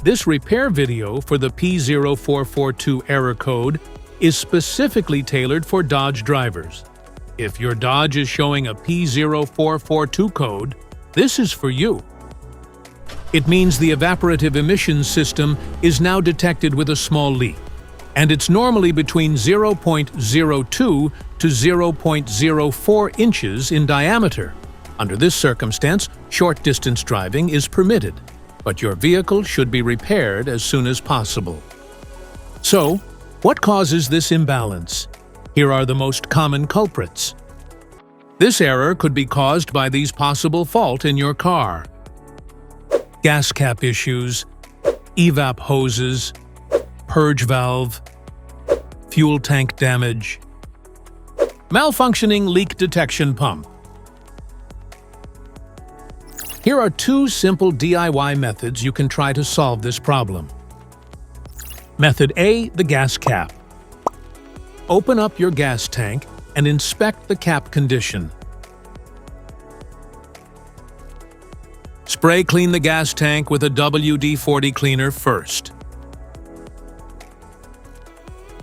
This repair video for the P0442 error code is specifically tailored for Dodge drivers. If your Dodge is showing a P0442 code, this is for you. It means the evaporative emission system is now detected with a small leak, and it's normally between 0.02 to 0.04 inches in diameter. Under this circumstance, short-distance driving is permitted, but your vehicle should be repaired as soon as possible. So, what causes this imbalance? Here are the most common culprits. This error could be caused by these possible faults in your car: gas cap issues, EVAP hoses, purge valve, fuel tank damage, malfunctioning leak detection pump. Here are two simple DIY methods you can try to solve this problem. Method A, the gas cap. Open up your gas tank and inspect the cap condition. Spray clean the gas tank with a WD-40 cleaner first.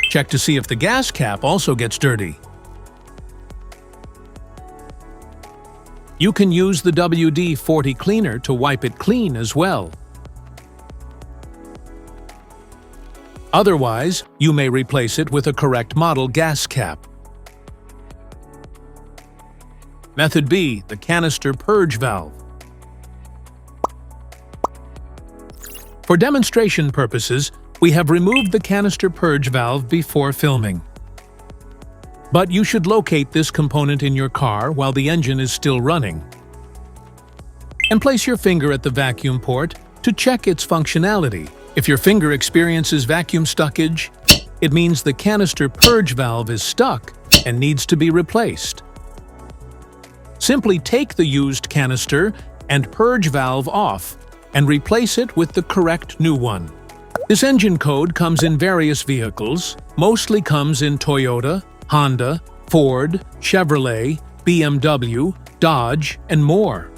Check to see if the gas cap also gets dirty. You can use the WD-40 cleaner to wipe it clean as well. Otherwise, you may replace it with a correct model gas cap. Method B, the canister purge valve. For demonstration purposes, we have removed the canister purge valve before filming. But you should locate this component in your car while the engine is still running. And place your finger at the vacuum port to check its functionality. If your finger experiences vacuum stuckage, it means the canister purge valve is stuck and needs to be replaced. Simply take the used canister and purge valve off and replace it with the correct new one. This engine code comes in various vehicles, mostly comes in Toyota, Honda, Ford, Chevrolet, BMW, Dodge, and more.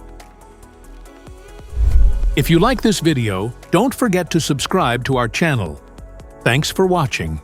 If you like this video, don't forget to subscribe to our channel. Thanks for watching.